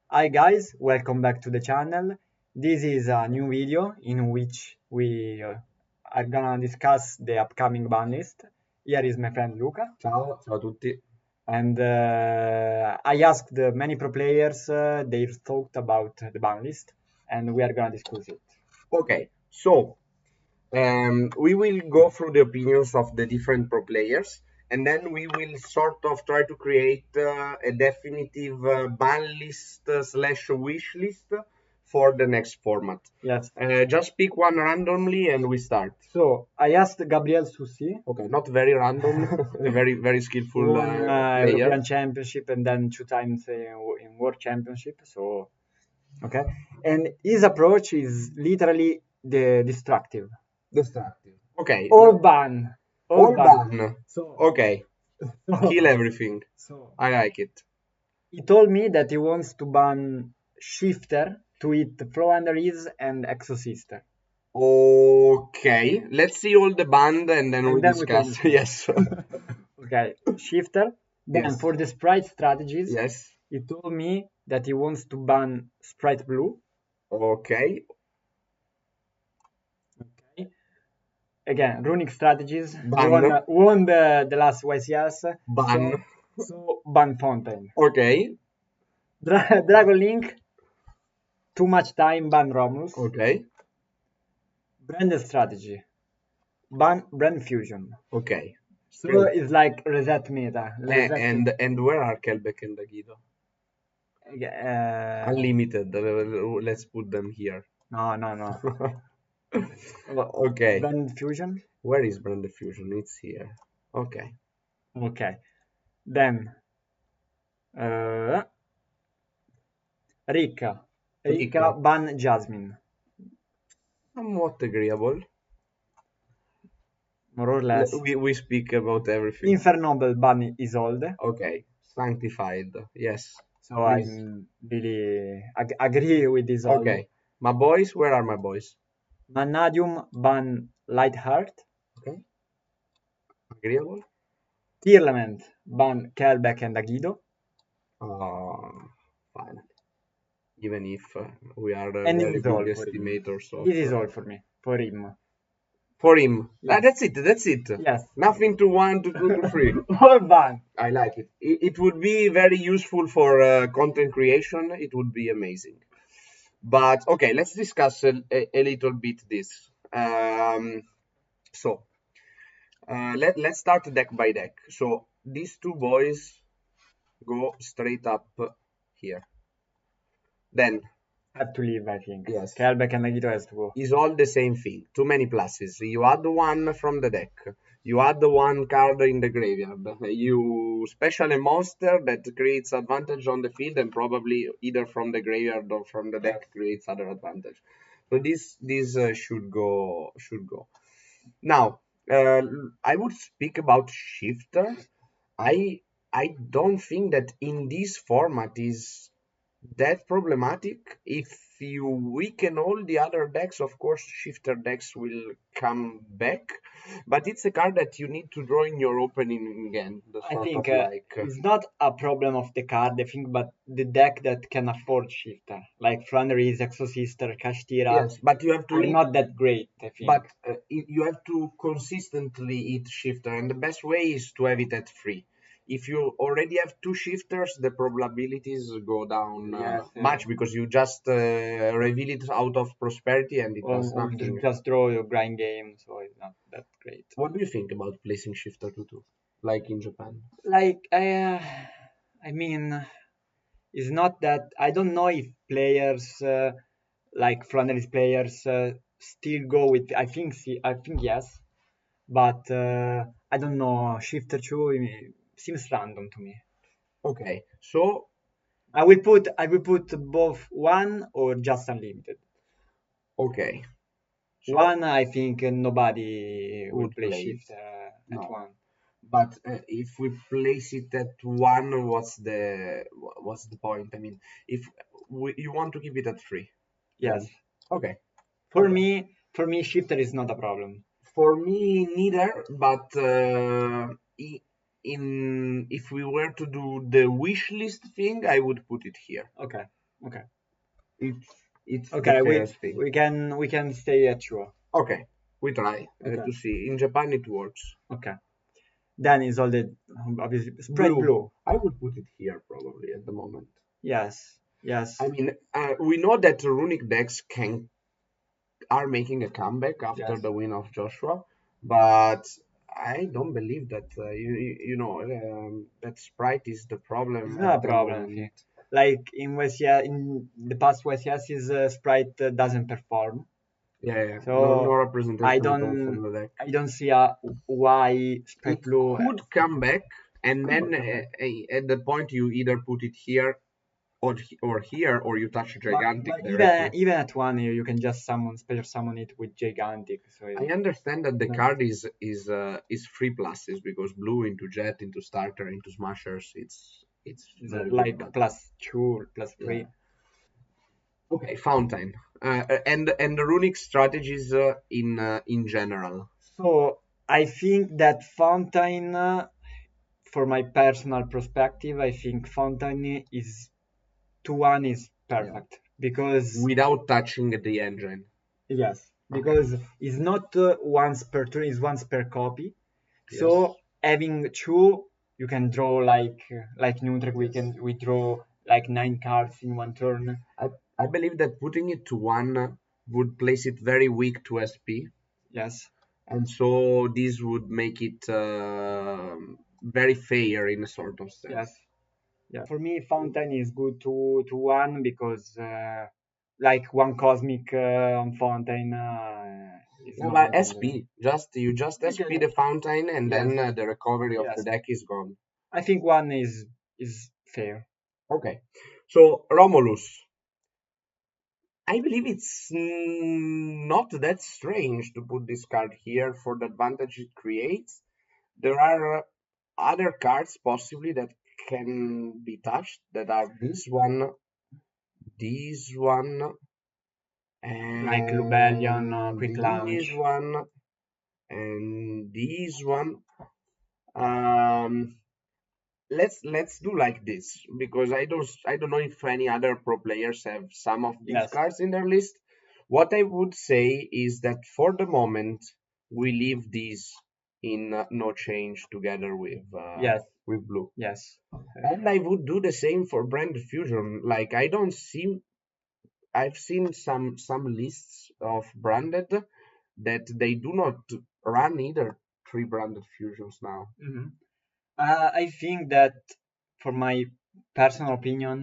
Hi guys, welcome back to the channel. This is a new video in which we are gonna discuss the upcoming ban list. Here is my friend Luca, Ciao, ciao a tutti. and I asked many pro players their thought about the ban list, and we are gonna discuss it. Okay, so we will go through the opinions of the different pro players, and then we will sort of try to create a definitive ban list slash wish list for the next format. Yes. Just pick one randomly and we start. So I asked Gabriel Susi, Okay, not very random, a very skillful who won player. European Championship and then 2 times in World Championship. So okay, and his approach is literally the destructive. Destructive. Okay. All ban. All ban. So Okay. Kill everything. So I like it. he told me that he wants to ban Shifter to hit Flow Under Ease and Exosister. Okay, let's see all the band and then we discuss. Yes. Okay, Shifter. Then Yes. for the Sprite strategies, Yes. he told me that he wants to ban Sprite Blue. Okay. Okay. Again, runic strategies. Ban. Won the last YCS. Ban. So ban Fontaine. Okay. Dragon Link. Too much time. Ban Romulus. Okay. Brand strategy. Ban Brand Fusion. Okay. So it's like reset meta. And where are Kelbeck and Guido? Unlimited. Let's put them here. No. Okay. Brand Fusion. Where is Brand Fusion? It's here. Okay. Okay. Then Rika ban Jasmine. Somewhat agreeable. More or less. We speak about everything. Infernoble ban Isolde. Okay. Sanctified. Yes. So please. I'm really agree with Isolde. Okay. My boys, where are my boys? Vanadium ban Lightheart. Okay. Agreeable. Tearlament ban Kelbeck and Aguido. Fine. Even if we are and very good estimators. This is all for me. For him. For him. Yes. That's it. Yes. Nothing to 1, to 2, to 3. All ban. I like it. It would be very useful for content creation. It would be amazing. But okay, let's discuss a little bit this. Let's start deck by deck. So these two boys go straight up here. Then have to leave, I think. Yes. Kelbeck and Aguido has to go. Is all the same thing. Too many pluses. You add one from the deck. You add one card in the graveyard. You special a monster that creates advantage on the field and probably either from the graveyard or from the deck creates other advantage. So this should go. Now I would speak about Shifter. I don't think that in this format is that problematic. If you weaken all the other decks, of course Shifter decks will come back, but it's a card that you need to draw in your opening again. I think it's not a problem of the card, I think, but the deck that can afford Shifter, like Flannery's Exosister, Kashtira. Yes, but you have to not that great, I think. But you have to consistently eat Shifter, and the best way is to have it at 3. If you already have 2 shifters, the probabilities go down much because you just reveal it out of prosperity and it does nothing. Just draw your grind game, so it's not that great. What do you think about placing shifter 2/2, like in Japan? Like I mean, it's not that. I don't know if players like Flannery's players still go with. I think yes, but I don't know. Shifter 2 seems random to me. Okay, so I will put both 1 or just unlimited. Okay. So, 1, I think nobody would play Shifter at 1. But if we place it at 1, what's the point? I mean, if you want to keep it at 3. Yes. Okay. For me, Shifter is not a problem. For me, neither. But if we were to do the wish list thing, I would put it here. Okay. Okay. It's it's the Okay, fairest thing. we can stay at sure. Okay, we try Okay. to see. In Japan, it works. Okay. Then is all the obviously spread Blue. blue. I would put it here probably at the moment. Yes. Yes. I mean, we know that runic decks can are making a comeback after Yes. the win of Joshua, but I don't believe that that Sprite is the It's problem not at a the problem, I moment. think. Like in WCS, in the past WCS's Sprite doesn't perform. Yeah, yeah. No So I representation at all from don't the deck. I don't see why It Sprite Blue could come back, and could then not come back. at the point you either put it here or here, or you touch But gigantic directly. even at one you can just special summon it with gigantic. So I understand that the no, card is free pluses because blue into jet into starter into smashers. It's it's very good, like but plus two, plus yeah. three. Okay, fountain and the runic strategies in general. So I think that Fountain, for my personal perspective, I think Fountain is 2-1 is Yeah, perfect because without touching the engine. yes, Okay. because it's not once per turn, it's once per copy. Yes. So having two, you can draw like Nutrek, Yes. we draw like 9 cards in one turn. I I believe that putting it to one would place it very weak to SP, Yes, and so this would make it very fair in a sort of yes, sense. yeah. For me, Fountain is good to one because like one Cosmic on Fountain is Yeah, not but that. SP, just SP Okay. the fountain, and Yes, then the recovery of the yes. deck is gone. I think one is fair. Okay, so Romulus, I believe it's not that strange to put this card here for the advantage it creates. There are other cards possibly that can be touched that are this one, Like Lubellion, and Quick this Launch. one, and this one. Um, let's do like this because I don't know if any other pro players have some of these Yes, cards in their list. What I would say is that for the moment we leave these in no change together yes, with blue, yes. and I would do the same for branded fusion. Like I don't see, I've seen some lists of branded that they do not run either three branded fusions now. Mhm. I think that, for my personal opinion,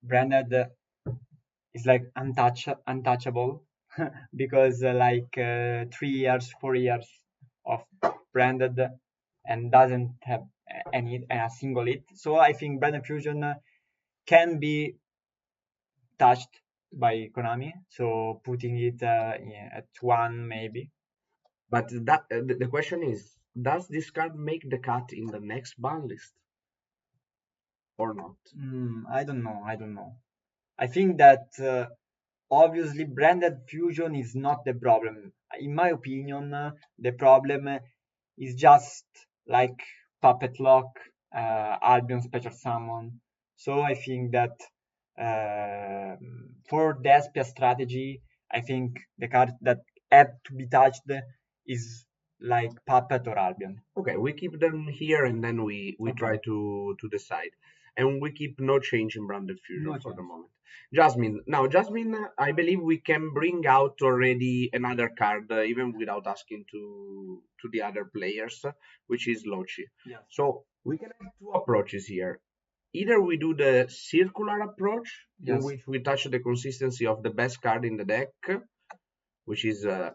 branded is like untouchable because 3 years, 4 years of branded and doesn't have any a single hit. So I think branded fusion can be touched by Konami. So putting it yeah, at one maybe. But the question is, does this card make the cut in the next ban list or not? I don't know. I don't know. I think that obviously branded fusion is not the problem. In my opinion, the problem is just like puppet lock, Albion special summon. So I think that for Despia strategy, I think the card that have to be touched is like puppet or Albion. Okay, we keep them here and then we Okay, try to decide. And we keep no change in branded fusion no for the change. moment. Jasmine. Now, Jasmine, I believe we can bring out already another card, even without asking to the other players, which is Lochi. Yes. So we can have two approaches here. Either we do the circular approach, in Yes. which we touch the consistency of the best card in the deck, which is a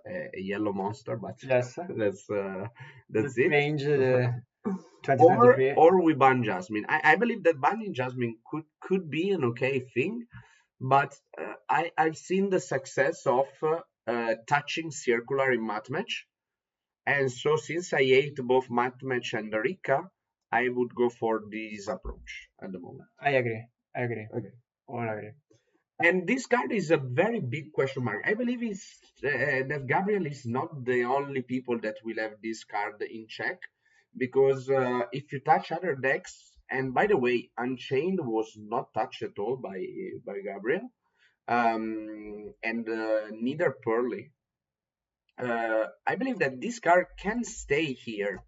yellow monster, but Yes. that's The that's it. strange or 2023. or we ban Jasmine. I believe that banning Jasmine could be an okay thing, but I've seen the success of touching circular in mat match, and so since I ate both mat match and Rika, I would go for this approach at the moment. I agree. I agree. Okay. All agree. And this card is a very big question mark. I believe that Gabriel is not the only people that will have this card in check, because if you touch other decks, And by the way, Unchained was not touched at all by Gabriel, and neither Pearly. I believe that this card can stay here.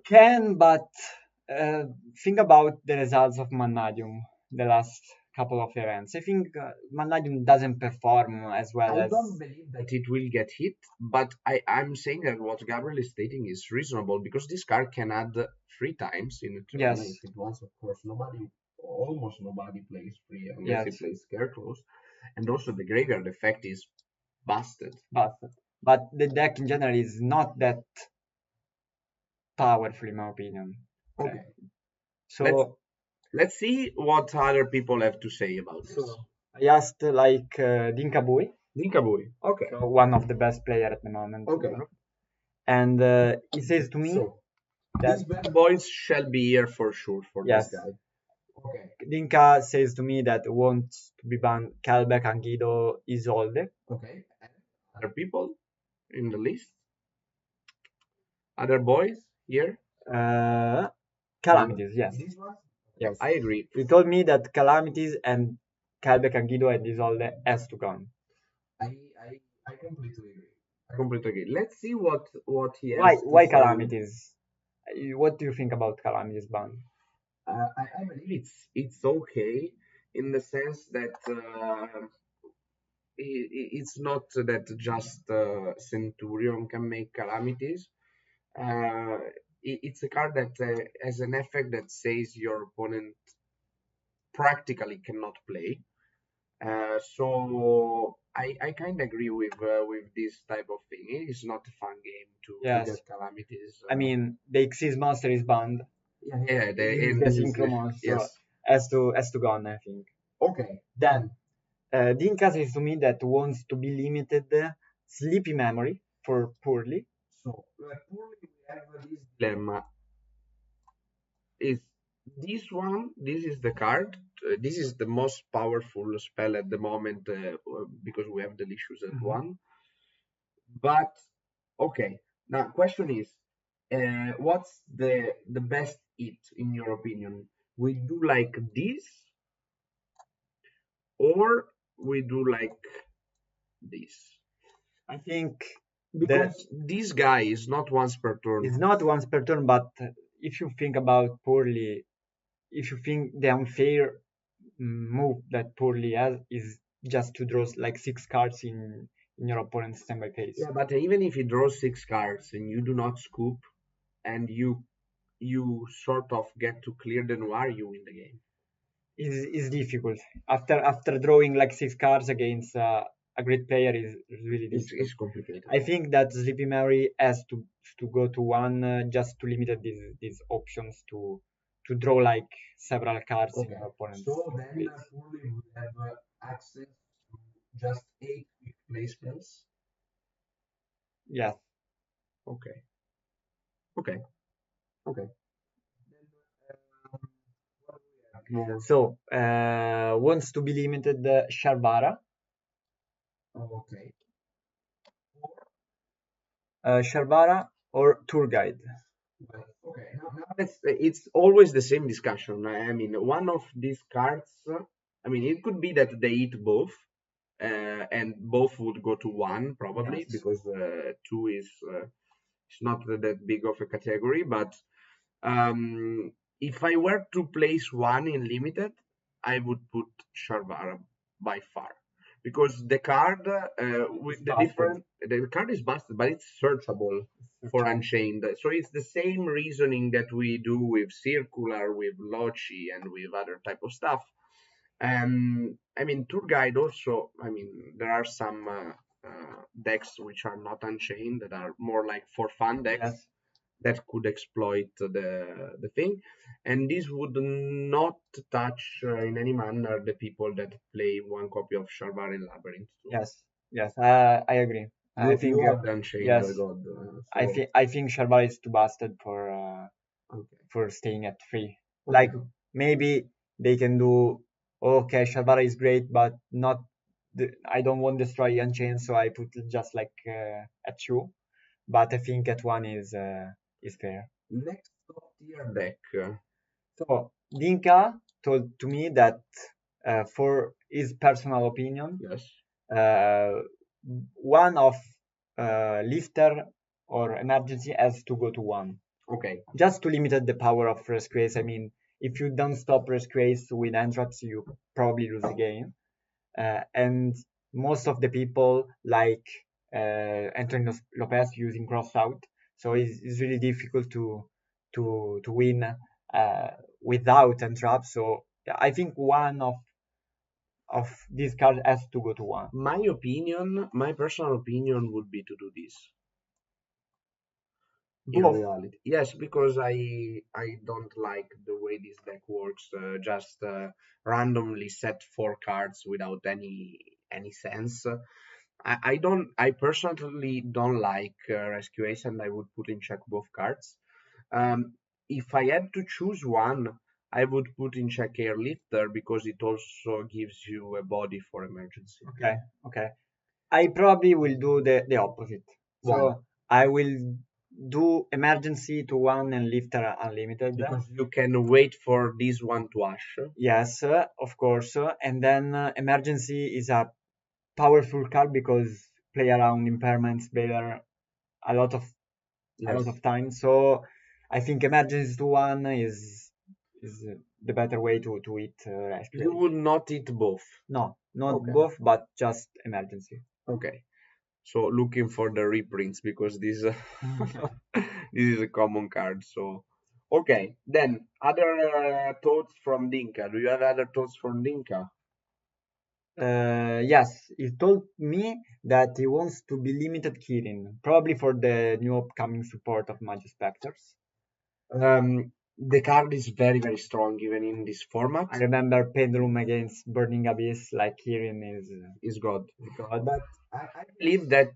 Can, but think about the results of Mannadium the last couple of events. I think Mannadium doesn't perform as well I as. don't believe that it will get hit, but I'm saying that what Gabriel is stating is reasonable because this card can add 3 times in a turn Yes. if it wants. Of course, almost nobody plays free unless he Yes. plays Scarecrows, and also the graveyard effect is busted. But the deck in general is not that powerful, in my opinion. Okay, So let's see what other people have to say about this. I asked like Dinkabui, Dinkabui, okay, so one of the best player at the moment. okay. And he says to me So that these bad boys shall be here for sure for yes, this guy. Okay. Dinka says to me that wants to be banned Kalbeck, Anguido, Isolde. Okay. Other people in the list? Other boys here? Calamities, yes. This one? Yes. I agree. You told me that Calamities and Kalbeck, Anguido, and Isolde has to come. I completely agree. I completely agree. Let's see what he has to Why say. Calamities? What do you think about Calamities ban? I believe it's okay in the sense that it's not that just Centurion can make Calamities. It's a card that has an effect that says your opponent practically cannot play. So I kind of agree with this type of thing. It's not a fun game to get Calamities. I mean, the Xyz monster is banned. Yeah, The synchro monster yes. has to go on, I think. Okay. Then Dinka says to me that wants to be limited sleepy memory for poorly. So poorly we have this dilemma. Is this one? This is the card. This is the most powerful spell at the moment because we have Delicious at one. But okay, now question is, what's the best hit in your opinion? We do like this, or we do like this? I think because this guy is not once per turn. It's not once per turn, but if you think about poorly, if you think the unfair move that poorly has is just to draw like 6 cards in your opponent's standby phase. Yeah, but even if he draws 6 cards and you do not scoop, and you sort of get to clear the noir, you win the game. Is difficult after drawing like 6 cards against a great player is really difficult. It's complicated. I think that Sleepy Mary has to go to one just to limit these options to draw like several cards in your opponent's. So then Poorly would have access to just 8 quick play spells. Yeah. Okay. Okay. Okay. So wants to be limited Sharvara. Okay. Sharvara or Tour Guide. Okay. Now it's always the same discussion. I mean, one of these cards. I mean, it could be that they eat both, and both would go to 1 probably because 2 is it's not that big of a category. But if I were to place 1 in limited, I would put Sharvara by far. Because the card with the card is busted, but it's searchable for Unchained. So it's the same reasoning that we do with Circular, with Loci, and with other type of stuff. I mean, Tour Guide also. I mean, there are some decks which are not Unchained that are more like for fun decks that could exploit the thing, and this would not touch in any manner the people that play 1 copy of Sharvar in Labyrinth. Yes, I agree. I think you have Unchained God. I think Sharvar is too busted for staying at 3. Like maybe they can do okay, Sharvara is great, but not. I don't want to destroy Unchained, so I put just like at 2. But I think at 1 is fair. Next top tier deck Dinka told to me that for his personal opinion, Yes. one of lifter or emergency has to go to one, Okay. just to limit the power of rescues. I mean, if you don't stop rescues with entraps, you probably lose the game. And most of the people like Antonio Lopez using cross out, so it's really difficult to win without entrap. So yeah, I think one of these cards has to go to one. My personal opinion would be to do this in Both. reality. Yes, because I don't like the way this deck works. Just randomly set 4 cards without any sense. I personally don't like Rescue Ace, and I would put in check both cards. Um, if I had to choose one, I would put in check Airlifter because it also gives you a body for emergency. Okay, okay. I probably will do the opposite. Why? So I will do emergency to one and lifter unlimited. Because you can wait for this one to ash. Yes, of course. And then emergency is a powerful card because play around impairments better a lot of Yes. time. So I think emergency to one is the better way to hit rescue. You would not hit both. No, not Okay. both, but just emergency. Okay. So looking for the reprints because this this is a common card. So okay. Then other thoughts from Dinka. Do you have other thoughts from Dinka? Yes, he told me that he wants to be limited Kirin, probably for the new upcoming support of Magic Specters. The card is very strong even in this format. I remember Pendulum against Burning Abyss, like Kirin Is God. God. But I believe that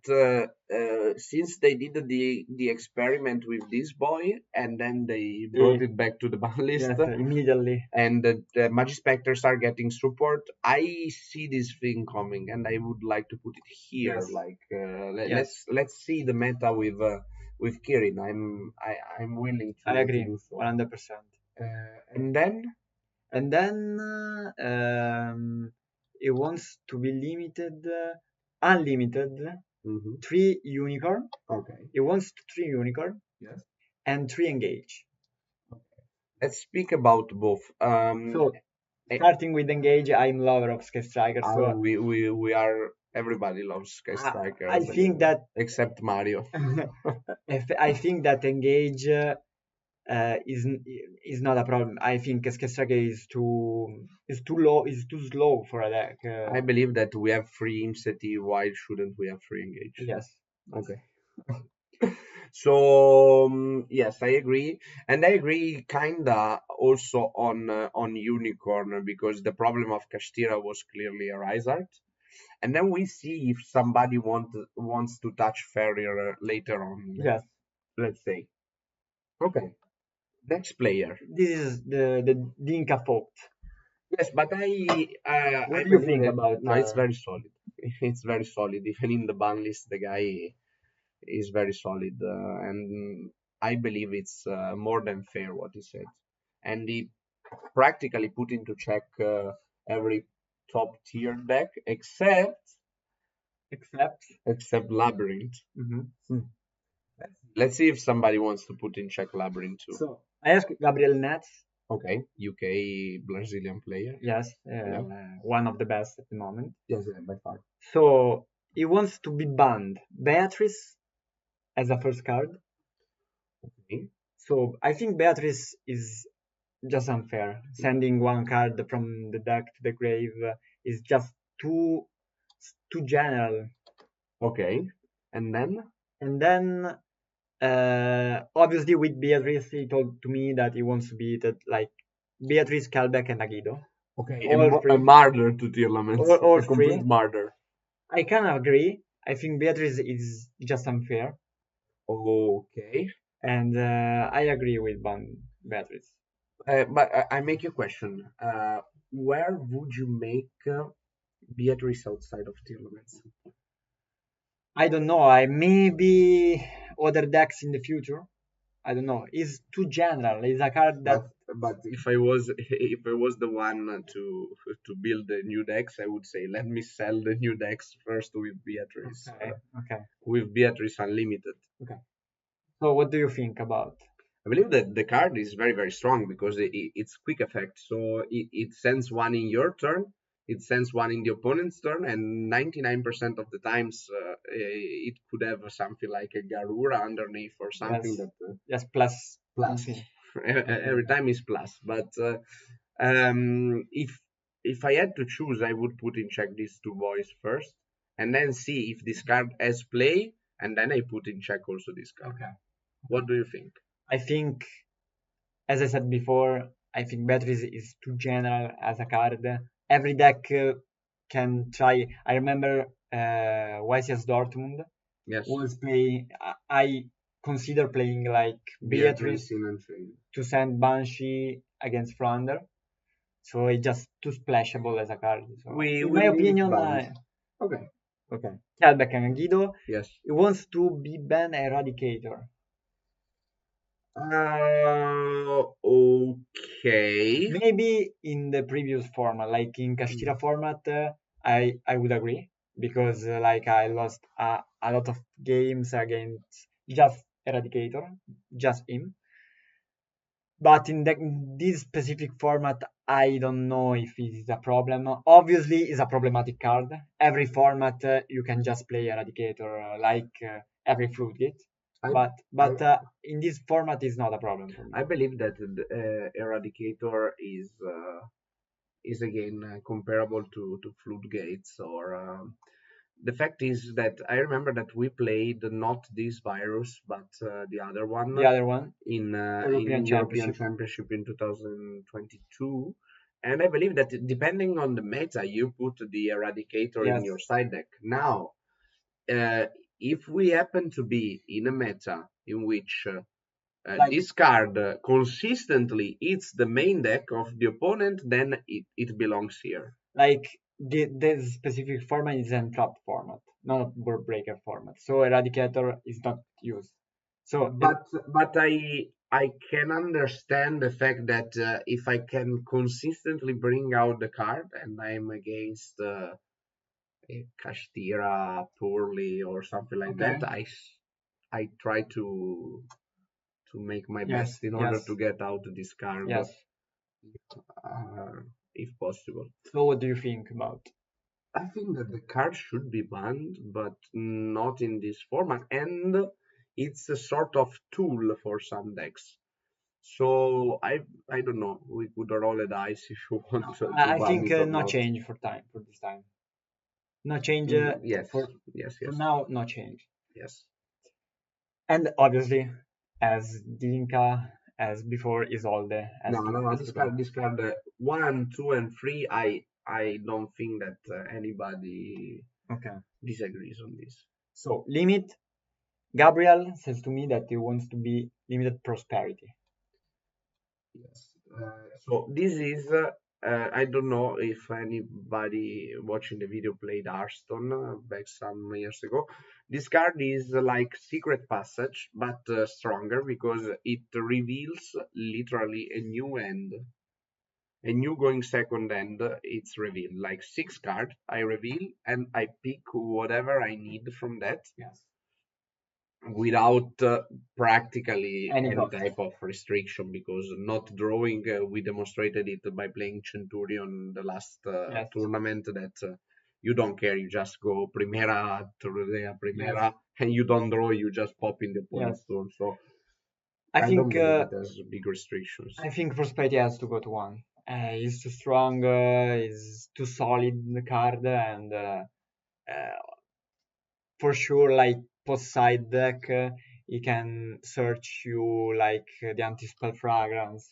since they did the experiment with this boy and then they brought it back to the ban list, Yes, immediately. and the Magic Specters are getting support, I see this thing coming, and I would like to put it here. Yes. Like Yes. let's see the meta with Kirin. I'm willing to, I agree, to do so. 100%. And then He wants to be limited, unlimited, mhm. 3 unicorn. Okay. He wants 3 unicorn. Yes. And 3 engage. Let's speak about both. So starting with engage, I'm lover of Sky Striker. So we are everybody loves Sky Striker. I think that except Mario. I think that engage is not a problem. I think Sky Striker is too slow for a deck. I believe that we have free Imseti. Why shouldn't we have free engage? Yes. Okay. So yes, I agree, and I agree kinda also on Unicorn because the problem of Kashtira was clearly a Rise Art, and then we see if somebody wants to touch Farrier later on. Yes. Let's say. Okay. Next player. This is the Dinka fault. Yes, but What I do you believe think that- about? No, it's very solid. It's very solid. Even in the ban list, the guy is very solid, and I believe it's more than fair what he said. And he practically put into check every top tier deck except Labyrinth. Mhm. Let's see if somebody wants to put in check Labyrinth too. So I asked Gabriel Nats. Okay, UK Brazilian player. Yes, one of the best at the moment. Yes, yeah, by far. So he wants to be banned Beatrice as a first card. Okay. So I think Beatrice is just unfair. Sending one card from the deck to the grave is just too general. Okay, and then obviously with Beatrice, he told to me that he wants to be that like Beatrice, Kalbeck, and Aguido. okay, All three. a murder to tier laments. All a complete three. murder. I can agree. I think Beatrice is just unfair. Okay. And I agree with Beatrice. But I make you a question. Where would you make Beatrice outside of tier laments? I don't know. I maybe other decks in the future. I don't know. It's too general. It's a card that but if I was the one to build the new decks, I would say let me sell the new decks first Okay, okay, with Beatrice Unlimited. okay. So what do you think about? I believe that the card is very, very strong because it's quick effect. So it sends one in your turn, it sends one in the opponent's turn, and 99% of the times it could have something like a Garura underneath or something Yes, that yes, plus plus. something. Every Okay. time is plus. But if I had to choose, I would put in check these two boys first, and then see if this card has play, and then I put in check also this card. Okay. What do you think? I think, as I said before, I think batteries is too general as a card. Every deck can try. I remember YCS Dortmund Yes. was playing. I consider playing like Beatrice Beatrice in Unchained. to send Banshee against Flounder. So it's just too splashable as a card. So We in we my limit opinion, bans. Okay. okay. Kelbeck and Guido, Yes. he wants to be ban Eradicator. Okay. Maybe in the previous format, like in Kashtira format, I would agree because like I lost a lot of games against just Eradicator, just him. But in this specific format, I don't know if it is a problem. Obviously, it's a problematic card. Every format you can just play Eradicator like every Floodgate. I I But in this format, it's not a problem for me. I believe that Eradicator is again comparable to Floodgates or the fact is that I remember that we played not this virus but the other one The other one, in European European Championship. Championship in 2022, and I believe that depending on the meta, you put the Eradicator in Yes, your side deck. Now, uh, if we happen to be in a meta in which like this card consistently hits the main deck of the opponent, then it belongs here. this specific format is an trap format, not a board breaker format. So Eradicator is not used. So But I can understand the fact that if I can consistently bring out the card and I'm against a Kashtira poorly or something like okay, that, I try to make my yes, best in order yes, to get out this card yes. if possible. So what do you think about? I think that the card should be banned, but not in this format, and it's a sort of tool for some decks. So I don't know. We could roll a dice if you want No, to I ban think it or no not. change for this time. No change Yes, for yes, for yes, now. No change. yes. And obviously, as Dinka as before, Isolde No, has no, to no. has to go. This card, one, two, and three. I don't think that anybody Okay. disagrees on this. So limit. Gabriel says to me that he wants to be limited prosperity. Yes. So this is. I don't know if anybody watching the video played Hearthstone back some years ago. This card is like Secret Passage, but stronger because it reveals literally a new end. A new going second end, it's revealed. Like six cards, I reveal and I pick whatever I need from that Yes. without practically Any any cost. type of restriction because not drawing, we demonstrated it by playing Centurion the last Yes. tournament that you don't care, you just go Primera, Torrea, Yes. Primera, and you don't draw, you just pop in the Yes. opponent's turn. So I I don't think believe uh, it has big restrictions. I think prosperity has to go to one. He's too strong. He's too solid in the card, and uh, for sure, like post side deck, he can search you like the anti spell fragrance,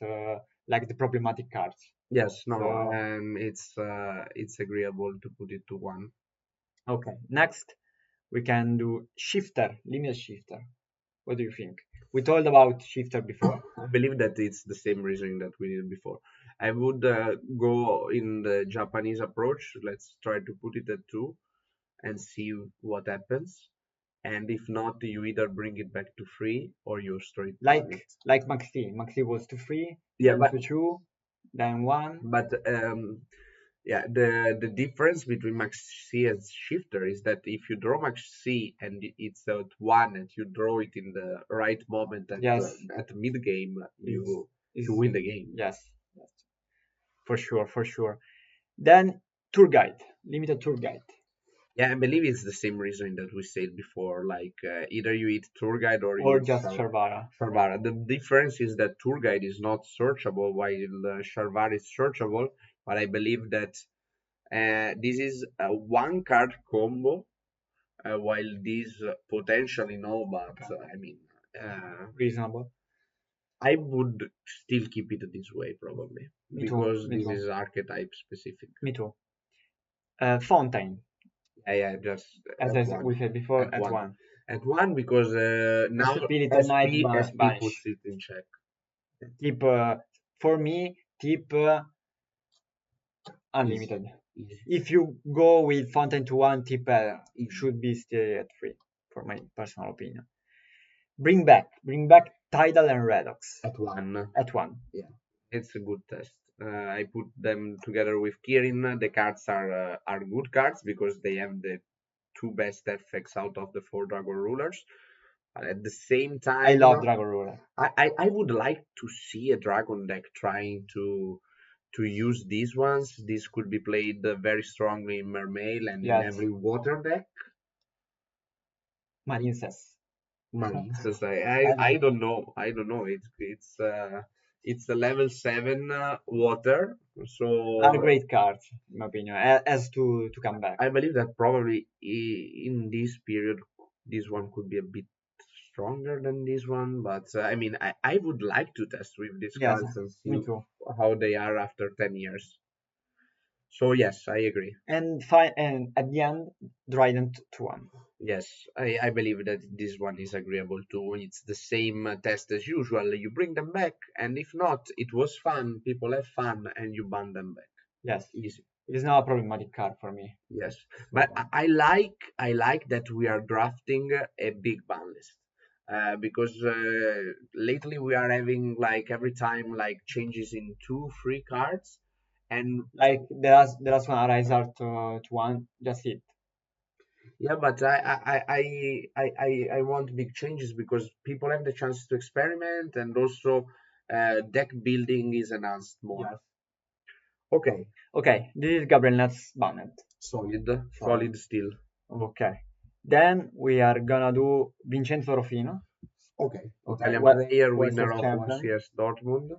like the problematic cards. Yes, no, no, So it's agreeable to put it to one. okay, next we can do shifter, linear shifter. What do you think? We told about shifter before. I believe that it's the same reasoning that we did before. I would go in the Japanese approach. Let's try to put it at two and see what happens. and if not, you either bring it back to 3 or you straight ban Like it. Maxi. Maxi was to 3, Yeah, then to 2, then 1. but yeah, the difference between Maxi and Shifter is that if you draw Maxi and it's at 1 and you draw it in the right moment Yes, at mid game, is you win the game. yes, yes, for sure, for sure. Then tour guide, limited tour guide, Yeah, I believe it's the same reason that we said before. Like either you eat tour guide or you or eat just Sharvara. Sharvara. The difference is that tour guide is not searchable while Sharvara is searchable. But I believe that this is a one card combo, while this potentially no. But I mean, Reasonable. I would still keep it this way probably Me too. because Me this too. is archetype specific. Me too. Fontaine, Yeah, just as at one. we said before, At at one. 1. At one because now Stability night SP banish. puts it in check. Tip for me, tip unlimited. Easy. If you go with Fontaine to 1, tip Easy. should be still at 3, for my personal opinion. Bring back Tidal and Redox At one. at 1. Yeah, it's a good test. I put them together with Kirin. The cards are good cards because they have the two best effects out of the 4 Dragon Rulers. At the same time, I love Dragon Ruler. I would like to see a Dragon deck trying to use these ones. This could be played very strongly in Mermail and in Yes. every water deck. Marincess. Marines, I don't know. I don't know. It's a level 7 water, so Are great cards, in my opinion, as to come back. I believe that probably in this period, this one could be a bit stronger than this one. But I mean, I would like to test with these Yes, cards and me see too. how they are after 10 years. So yes, I agree. And at the end, Trident to 1. Yes, I believe that this one is agreeable too. It's the same test as usual. You bring them back, and if not, it was fun. People have fun, and you ban them back. Yes, Easy. it's not a problematic card for me. Yes, but I like that we are drafting a big ban list. Because lately we are having like every time like changes in 2 3 cards, and Like the last one, Rise Art to 1, just it. yeah, but I want big changes because people have the chance to experiment, and also deck building is enhanced more. Yes. Okay, Okay, this is Gabriel Nuts banned. solid still. Okay. Then we are gonna do Vincenzo Rofino. Okay, Okay. Italian player, winner of last year's Dortmund,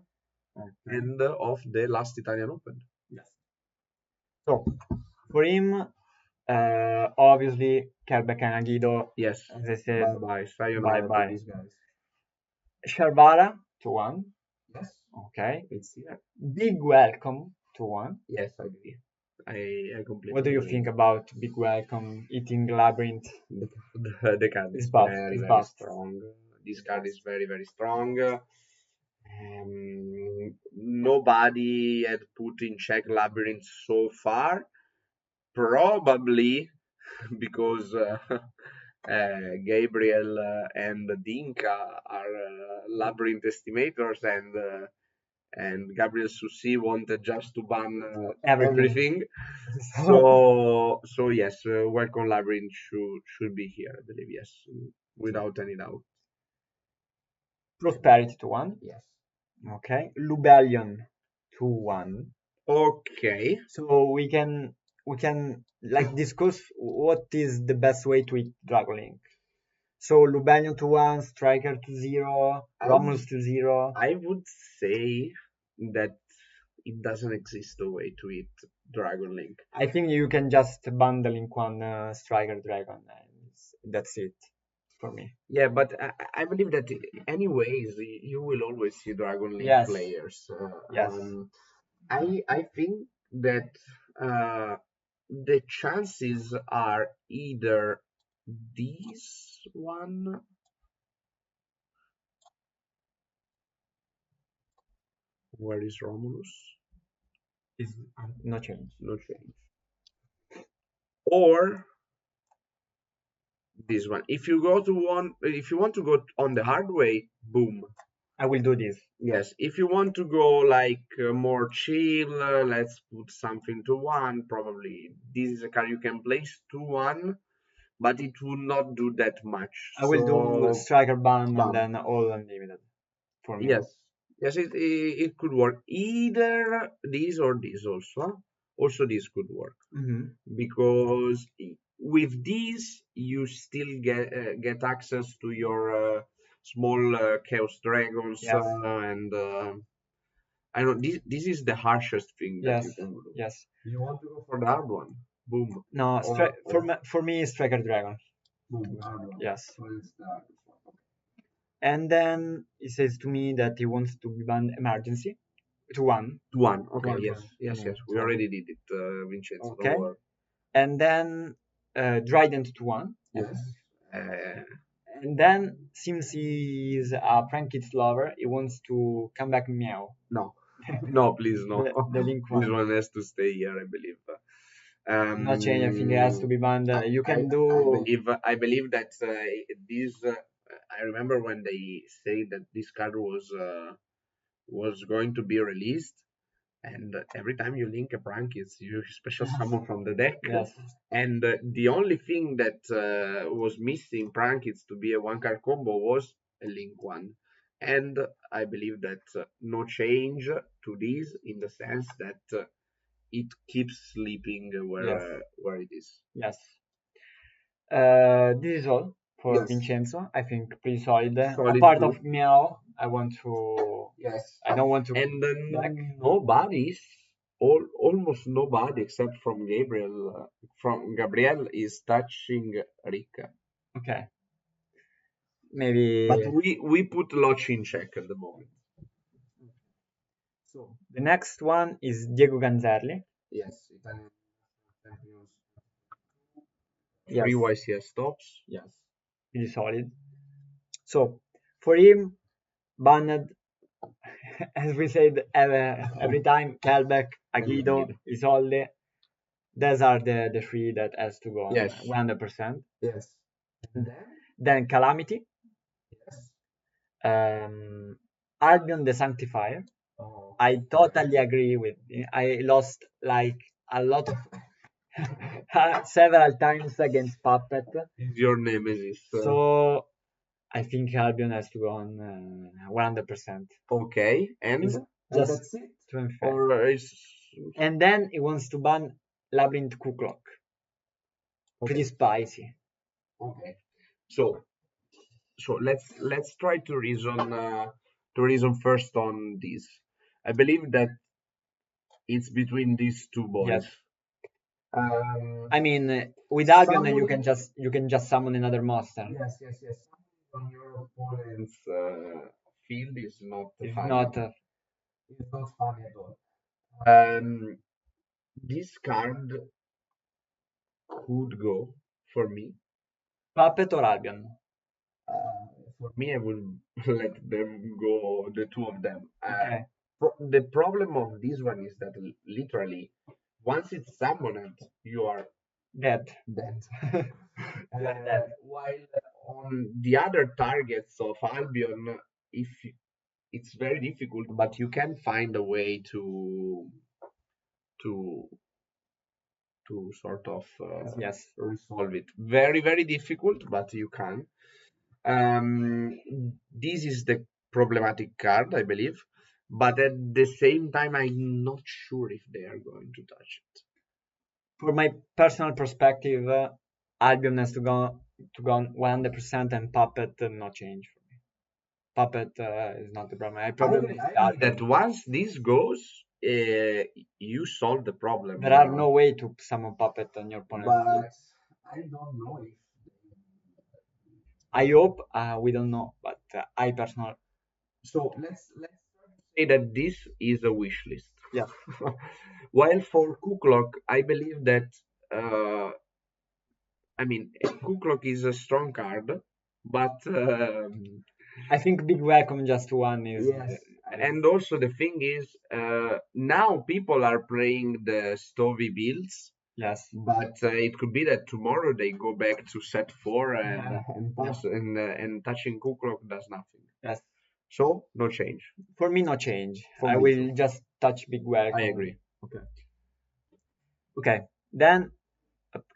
and of the last Italian Open. Yes. So for him, obviously Kelbeck and Aguido. Yes. As I said, Bye, sayonara bye. to these guys. Sharvara to 1. Yes. Okay. It's here. Big welcome to 1. Yes, I agree. I completely. What do you agree. think about Big Welcome eating Labyrinth? The card is very strong. This card is very strong. Nobody had put in check Labyrinth so far. Probably because Gabriel and Dinka are Labyrinth estimators, and Gabriel Susi wanted just to ban everything. So yes, Welcome Labyrinth should be here, I believe. Yes, without any doubt. Prosperity to 1. Yes. Okay. Lubellion to 1. Okay. So we can like discuss what is the best way to eat Dragon Link. So Lubellion to 1, Striker to 0, Romulus to 0. I would say that it doesn't exist a way to eat Dragon Link. I think you can just bundle Link 1 Striker Dragon, and that's it for me. Yeah, but I believe that anyways you will always see Dragon Link players. Yes. I think that the chances are either this one. Where is Romulus? Is no change. No change. Or This one. If you want to go on the hard way, boom. I will do this. Yes. If you want to go like more chill, let's put something to one. Probably this is a card you can place to one, but it will not do that much. I will do striker ban and ban. then all unlimited for me. Yes. Yes, it could work. Either this or this also. Also, this could work because with this you still get access to your small chaos dragons Yes. and I know this is the harshest thing that Yes. you can do. Yes. You want to go for the hard one? Boom. No, for me, striker dragon. Boom. Hard one. Yes. So it's the hardest one. And then he says to me that he wants to be banned emergency to one. To one. Okay. One, Yes. one. Yes. Yes. We already did it, Vincenzo. Okay. Don't worry. And then Dryden to one. Yes. And then since he's a Prankits lover, he wants to come back meow. No. No, please, no. The link one. This one has to stay here, I believe. Not change anything, it has to be banned. You can do. I believe that this. I remember when they say that this card was going to be released, and every time you link a prank, it's you special summon from the deck. Yes. And the only thing that was missing prank is to be a one card combo was a link one. And I believe that no change to this in the sense that it keeps sleeping where it is. Yes. This is all for Vincenzo. I think pretty solid. Apart of meow, I want to. Yes. I don't want to. And then almost nobody except from Gabriel is touching Rika. Okay. Maybe. But we put Loch in check at the moment. So the next one is Diego Ganzerli. Yes, Italian champions. Yes. 3 YCS stops. Yes, pretty solid. So for him, banned, as we said every time, Kelbeck, Aguido, Isolde. Those are the three that has to go. Yes. 100%. Yes. And then Calamity. Yes. Albion the Sanctifier. Oh. I totally agree with. I lost like a lot of several times against Puppet. Is your nemesis. So I think Albion has to go on 100%. Okay, and just that's it. And then he wants to ban Labyrinth Kuklok. Pretty spicy. Okay. So let's try to reason first on this. I believe that it's between these two boys. Yes. I mean, with Albion, you can just summon another monster. Yes. On your opponent's field is not funny. It's not funny at all. This card could go for me. Puppet or Albion? For me, I will let them go, the two of them. Okay. The problem of this one is that literally, once it's summoned, you are dead. While on the other targets of Albion, if it's very difficult, but you can find a way to sort of resolve it. Very, very difficult, but you can. This is the problematic card, I believe, but at the same time, I'm not sure if they are going to touch it. For my personal perspective, Albion has to go 100% and Puppet no change for me. Puppet is not the problem. I probably that once this goes, you solve the problem. There are no way to summon Puppet on your opponent. But I don't know if. I hope we don't know, but I personally. So let's say that this is a wish list. Yeah. While for Kuklok, I believe that Kuklok is a strong card, but I think big welcome just one is. Yes. And also the thing is, now people are playing the Stovey builds, Yes. But it could be that tomorrow they go back to set 4 and touching Kuklok does nothing. Yes. So no change. For me, no change. For I me will too. just touch big welcome. I agree. Okay. Okay. Then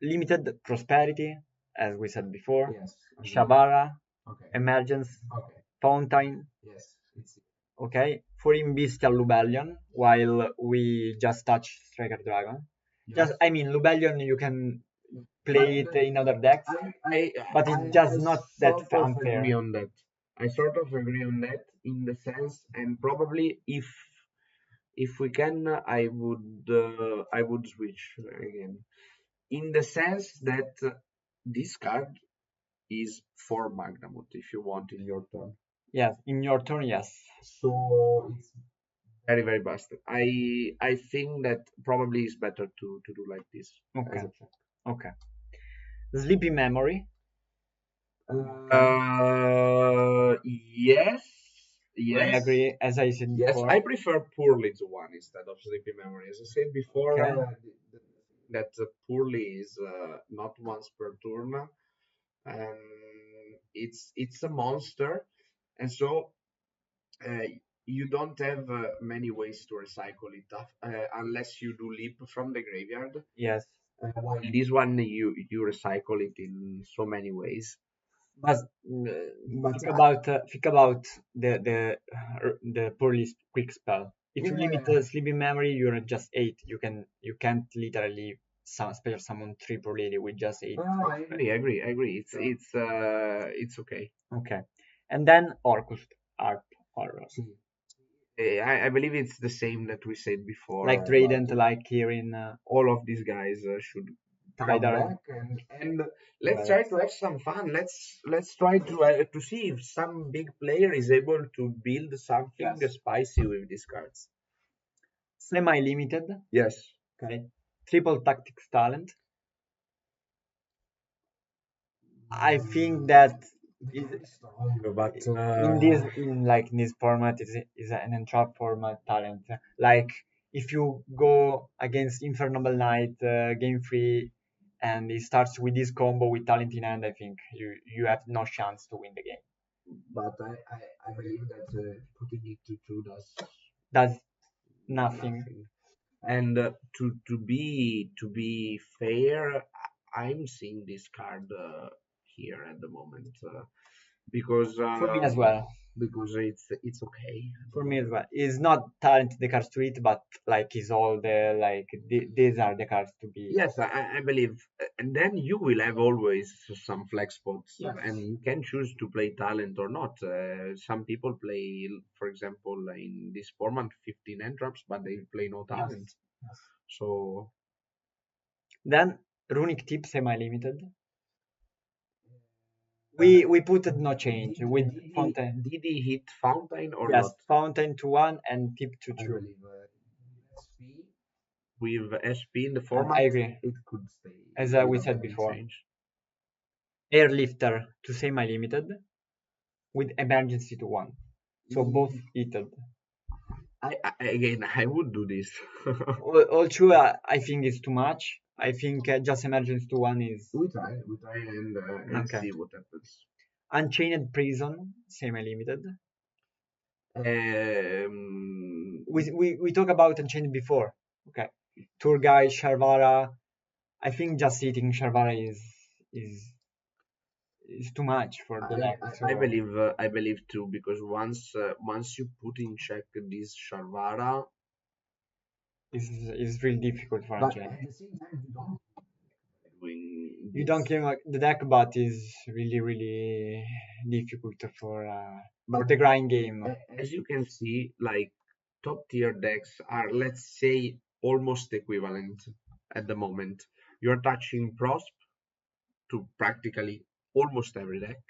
limited prosperity, as we said before. Yes. Shavara, Okay. emergence, Okay. fountain. Yes. It's Okay. For him, bestial Lubellion, while we just touch striker dragon. Just, I mean, Lubellion you can play it in other decks, but it's just not that sort of unfair. agree on that. I sort of agree on that in the sense, and probably if we can, I would switch again. In the sense that this card is for Magnamut if you want in your turn. Yes, in your turn, yes. So it's very very busted. I think that probably is better to do like this. Okay. As a check. Okay. Sleepy memory. Yes, I agree, as I said yes. before. I prefer poorly to one instead of sleepy memory. As I said before, Okay. that poorly is not once per turn, and it's a monster, and so uh, you don't have many ways to recycle it unless you do leap from the graveyard. Yes. While this one you recycle it in so many ways. But think about the poorly quick spell. If you limit the sleepy memory, you're at just 8. You can't literally special summon 3 poorly with just 8. I agree. It's okay. Okay. And then Orcus Art Horror. I believe it's the same that we said before. Like Trident, like Kirin. All of these guys should come back and let's try to have some fun. Let's try to see if some big player is able to build something spicy with these cards. Semi-limited. Yes. Okay. Triple Tactics Talent. I think that but in this format is an entrap format talent. Like if you go against Infernal Knight game 3 and it starts with this combo with talent in hand, I think you have no chance to win the game. But I believe that putting it to 2 does nothing. And to be fair, I'm seeing this card here at the moment because for me as well. Because it's okay. For me as well. It's not talent the cards to it, but like is all the these are the cards to be. Yes, I believe, and then you will have always some flex spots, and you can choose to play talent or not. Some people play, for example, in this format 15 entraps, but they play no talent. Yes. So then runic tip semi-limited. We put it no change with fountain. Did he hit fountain or yes, not? Fountain to 1 and tip to 2. With SP in the format, I agree. It could stay. As we said before. Airlifter to semi-limited with emergency to 1. So both heated. I would do this. all true, I think it's too much. I think just emergency to 1 is. We try and see what happens. Unchained Prison, semi-limited. We talked about Unchained before. Okay. Tour Guide, Sharvara. I think just eating Sharvara is too much for the deck. So. I believe too, because once you put in check this Sharvara, it's really difficult for Unchained. At the same time, you don't kill the deck, but is really difficult for the grind game. As you can see, like top tier decks are, let's say, almost equivalent at the moment. You're touching Prosp to practically almost every deck.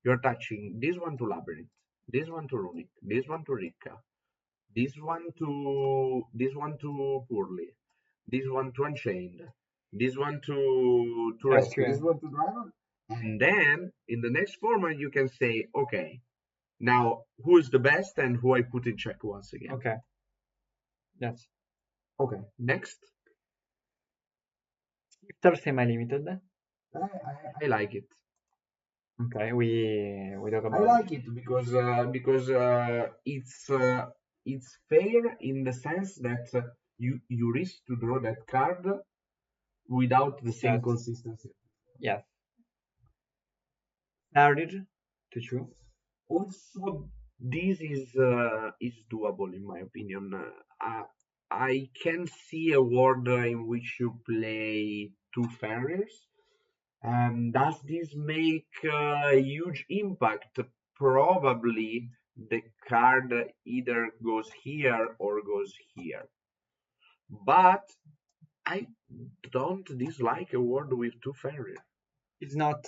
You're touching this one to Labyrinth, this one to Runic, this one to Rika, this one to Poorly, this one to Unchained, this one to Rescue, this one to Dragon. And then in the next format you can say, okay, now who is the best and who I put in check once again. Okay. Yes. Okay. Next. Shifter semi-limited. I like it. Okay, we talk I about like it because it's fair in the sense that you risk to draw that card without the same yes, consistency. yes, harder to choose. Also, this is doable in my opinion. I can see a world in which you play two farriers. Does this make a huge impact? Probably the card either goes here or goes here. But I don't dislike a world with two farriers. It's not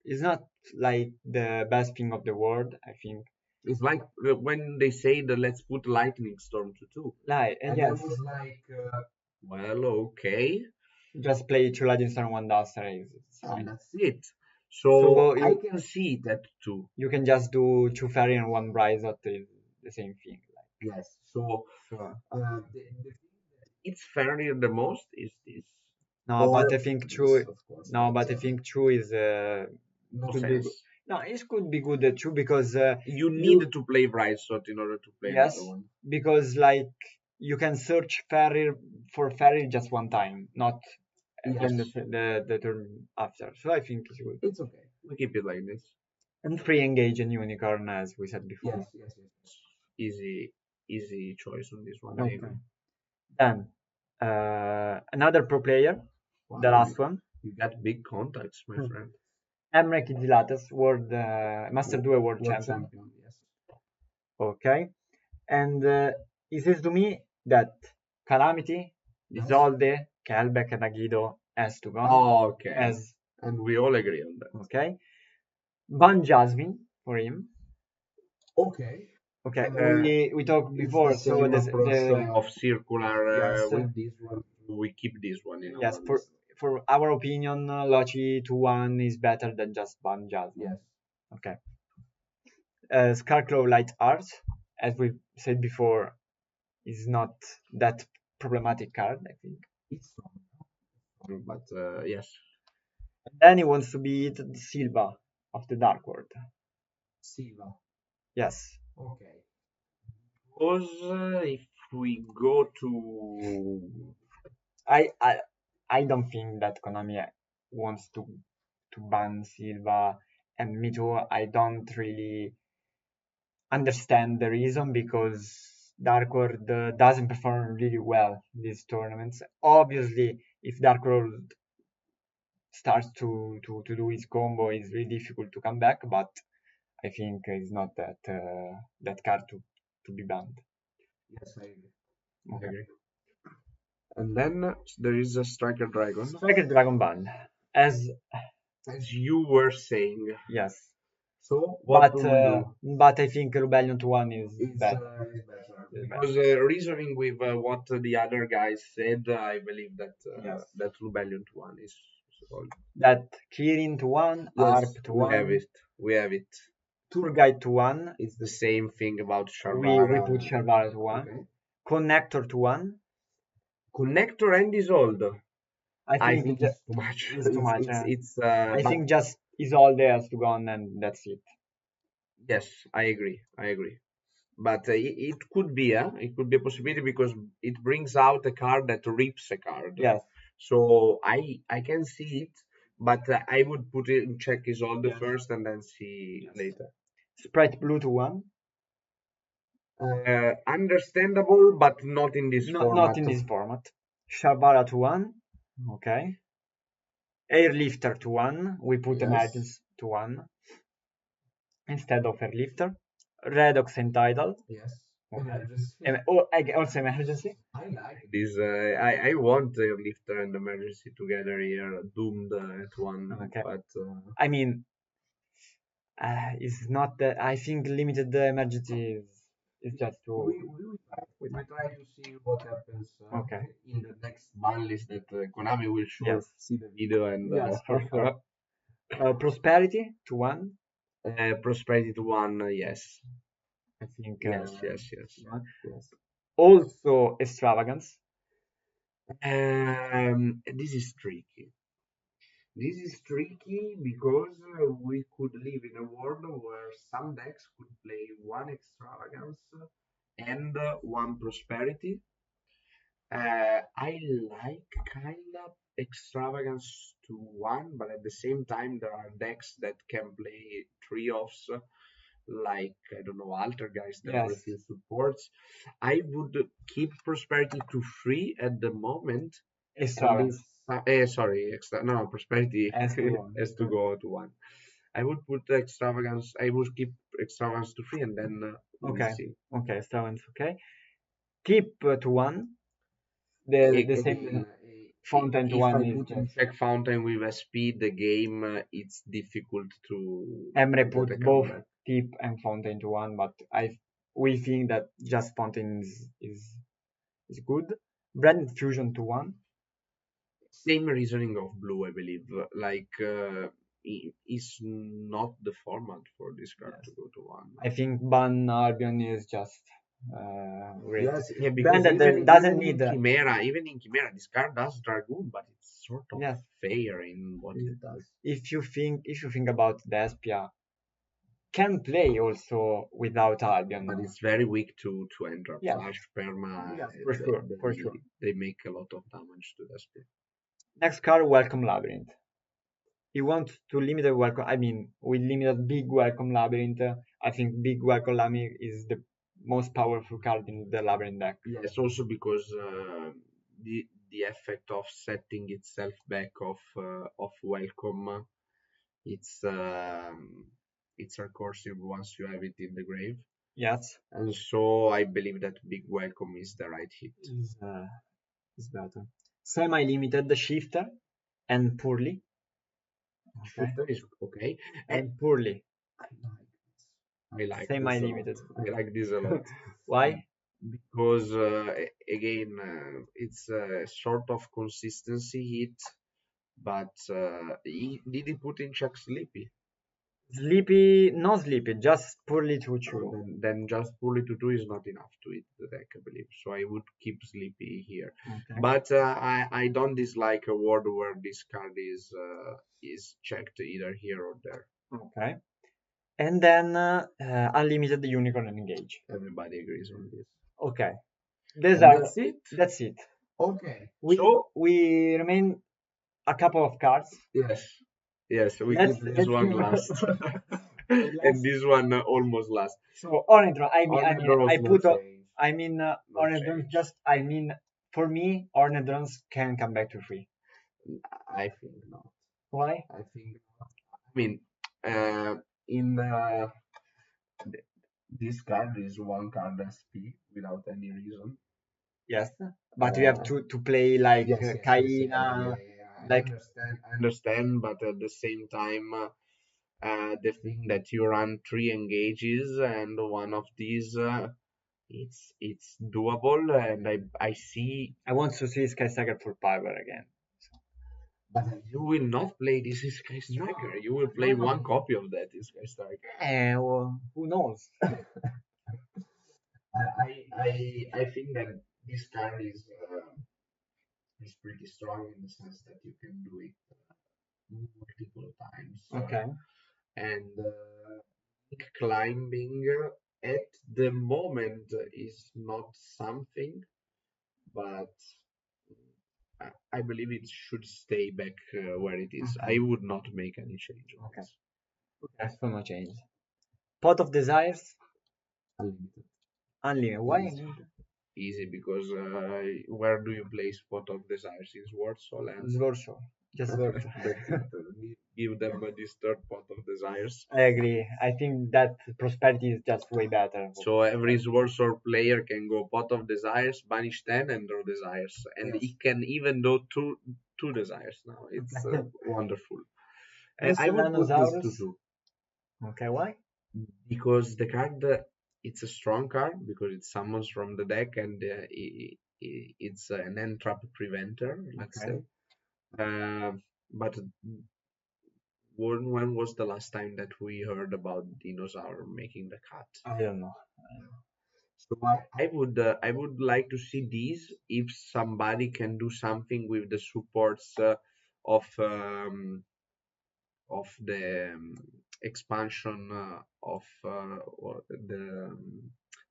it's not like the best thing of the world, I think. It's like when they say that let's put Lightning Storm to two. Like, And I yes, was like, well, okay, just play two Legend Star and one Duster. It's and fine. that's it. So So I can see that too. you can just do two Fairy and one Bryzot is the same thing. Yes. So So the thing that it's fairer the most is this. no, but Or I think this, true. of course, No, but but I think true is no could be. sense. No, it could be good too because You you need to play Brightsword in order to play yes another one. because like you can search Fairy for Fairy just one time, not Yes, playing the turn after. So I think it's good. it's okay. We keep it like this. And free engage and unicorn as we said before. Yes. Easy choice on this one. I Okay. agree. Then another pro player, the Wow, last one, you got big contacts, my friend. Emrek Idzilatas, world Master Duel World World Champion. champion, yes. Okay, and he says to me that Calamity, Yes. Isolde, Kelbeck, and Agido has to go. Okay. As And we all agree on that. okay, Ban Jasmine for him. Okay. Okay, Uh, we talked It's before, the so same the approach of circular yes, with this one. We keep this one in yes our for list. for our opinion, Lochi 2-1 is better than just Ban Jasmine. Yes. Okay. Scarclaw Light Art, as we said before, is not that problematic card, I think. It's not, but yes. And then he wants to beat the Silva of the Dark World. Silva. Yes. Okay. Because if we go to I I I don't think that Konami wants to ban Silva, and me too. I don't really understand the reason because Dark World doesn't perform really well in these tournaments. Obviously, if Dark World starts to do his combo, it's really difficult to come back. But I think it's not that card to be banned. yes, I agree. Okay. I agree. And then there is a Striker Dragon, Striker Dragon ban, as you were saying. yes. So what But do we do? but I think Rebellion to one is It's better. better. Is Because reasoning with what the other guys said, I believe that Yes. that Rebellion to one is solid. That Kirin to one, Arp to we one, have it. We have it. Tour Guide to one. It's the same thing about We Sharvara. put Sharvara to one. Okay. Connector to one. Connector and Isolde. I think think it's too much. it's too much. It's I but think just Isolde has to go on and that's it. yes, I agree. But it could be, it could be a possibility because it brings out a card that rips a card. Yes. So I can see it, but I would put it in check Isolde Yes. first and then see Yes. later. Sprite Blue to one. Understandable, but not in this format. Not in this format. Sharvara to one. Okay. Airlifter to one. We put Emergence to one instead of Airlifter. Redox and Tidal. Yes. Okay. Also emergency. I like this. I want Airlifter and Emergency together here, doomed at one. Okay. But I mean, it's not that. I think limited emergency is just to. We try to see what happens Okay. in the next ban list that Konami will sure Yes. see the video and Yes, for sure. Prosperity to one. Prosperity to one. Yes. I think. Yes. Also extravagance. This is tricky. This is tricky because we could live in a world where some decks could play one extravagance and one prosperity. I like kind of extravagance to one, but at the same time, there are decks that can play three offs, like I don't know, Altergeist that Yes, refuse supports. I would keep prosperity to three at the moment, and if extravagance sorry, extra no prosperity as to one. has to go to one. I would put extravagance. I would keep extravagance to three, and then we'll Okay, see. okay, extravagance. Okay, keep to one. The Again, same fountain to if one I is put in just. check fountain with a speed, the game it's difficult to Emre get put a both comeback. keep and fountain to one, but we think that just fountain is good. Branded fusion to one. Same reasoning of blue, I believe. Like is not the format for this card to Yes, go to one. I think Ban Albion is just great. Yes, yeah, because Branded doesn't even need. in Chimera, this card does Dragoon, but it's sort of Yes, fair in what it does. if you think about Despia, can play also without But Albion. it's very weak to enter Yes, flash perma. yes, for sure, for sure. They make a lot of damage to the speed. Next card, Welcome Labyrinth. You want to limit the welcome. I mean, we limited big welcome labyrinth. I think big welcome labyrinth is the most powerful card in the labyrinth deck. Yes, also because the effect of setting itself back of welcome, it's it's recursive once you have it in the grave, Yes, and so I believe that big welcome is the right hit. is better. Semi-limited the shifter and poorly. Okay, Shifter is okay. and poorly. I like this a lot. Semi-limited. I like this a lot. Why? Because again, it's a sort of consistency hit, but did he put in check sleepy? Sleepy, not sleepy, just poorly to Oh, chew. then just pull it to two is not enough to hit the deck, I believe. So I would keep sleepy here. Okay. But I don't dislike a world where this card is checked either here or there. Okay. And then unlimited unicorn engage. Everybody agrees on this. Okay. These And are that's it. that's it. Okay. We So we remain a couple of cards. yes, we Let's keep this let's one do last, let's and this one almost last. so orange draw. I mean Draws I no put change. No orange drones change. just I mean for me orange drones can come back to free. I think not. Why? I think. I mean, in this card is one card SP without any reason. Yes. But you have to play like Yeah. Kaina, like I understand, but at the same time, the thing that you run three engages and one of these, it's doable, and I see. I want to see Sky Saga for power again. But you will not play this Sky Striker. You will play one copy of that Sky Striker. Well, who knows? I think that this card is pretty strong in the sense that you can do it multiple times. Okay. And climbing at the moment is not something, but I believe it should stay back where it is. Okay. I would not make any change on Okay. this. Okay. So no change. Pot of Desires, Unlimited. unlimited. Why? Easy because where do you place Pot of Desires? In Warsaw and Svorso. Just Svorso. that's it. Give them this third Pot of Desires. I agree. I think that prosperity is just way better. So every Warsaw player can go Pot of Desires, banish 10, and draw Desires. And Yes. he can even do two Desires now. It's wonderful. I would put this to 2. Okay, why? Because the card, it's a strong card, because it summons from the deck, and it's an entrap preventer, let's Okay. say. But when was the last time that we heard about Dinosaur making the cut? I don't know. So I would like to see these if somebody can do something with the supports of the expansion of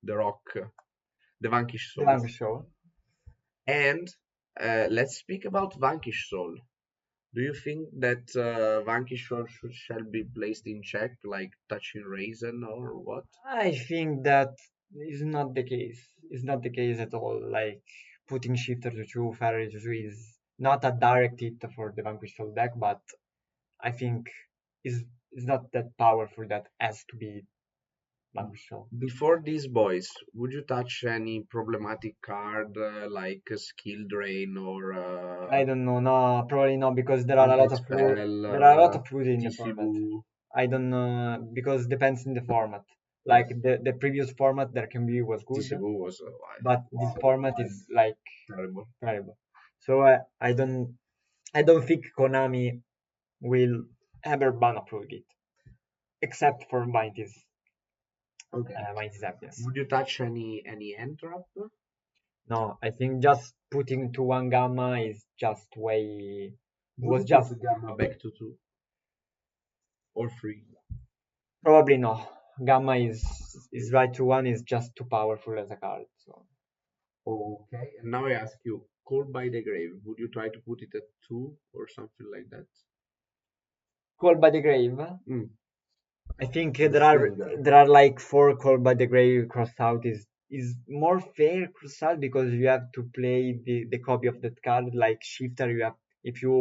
the rock, the Vanquish The Souls. show. And let's speak about Vanquish Soul. Do you think that Vanquish Soul shall be placed in check, like touching Raisin or what? I think that is not the case. It's not the case at all. Like putting Shifter to 2, Fairy to 2 is not a direct hit for the Vanquish Soul deck, but I think is not that powerful that has to be Vanquish Soul. Before these boys, would you touch any problematic card like a Skill Drain or I don't know, no, probably not because there are a lot of fruit. Anti-Spell, There are a lot of fruit in the format. Tisibu, I don't know because depends in the format. yes, Like the previous format, there can be was good, Tisibu was but this format wild, is like terrible. terrible. So I don't think Konami will ever ban a Pro Git except for Mighty's Okay. Mighty's Happiness. Would you touch any end drop? No, I think just putting to one gamma is just way Would was you just put Gamma back to 2 or 3? probably no. Gamma is right to one is just too powerful as a card. So Okay. And now I ask you, Called by the Grave, would you try to put it at 2 or something like that? Call by the Grave. Mm. I think The Stranger. there are like four Call by the Grave cross out is more fair cross out because you have to play the copy of that card like Shifter. You have if you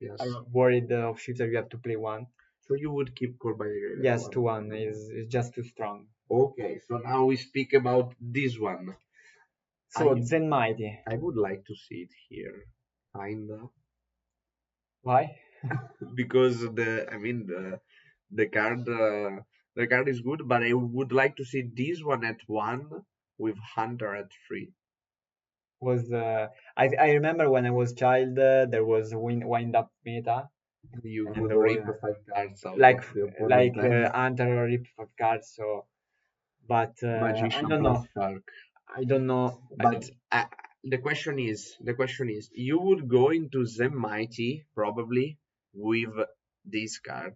Yes. are worried of Shifter, you have to play one. So you would keep Called by the Grave at Yes, 1. to one is just too strong. Okay, so now we speak about this one. So I Zen Mighty. I would like to see it here, kinda, Why? because the card is good, but I would like to see this one at 1 with Hunter at 3. Was I remember when I was child there was a wind up meta You and would there was rip 5 cards out like of the opponent's hand. Hunter or Rip of cards. So but I Magician don't plus know. Shark. I don't know. But the question is, you would go into Zem Mighty probably with this card,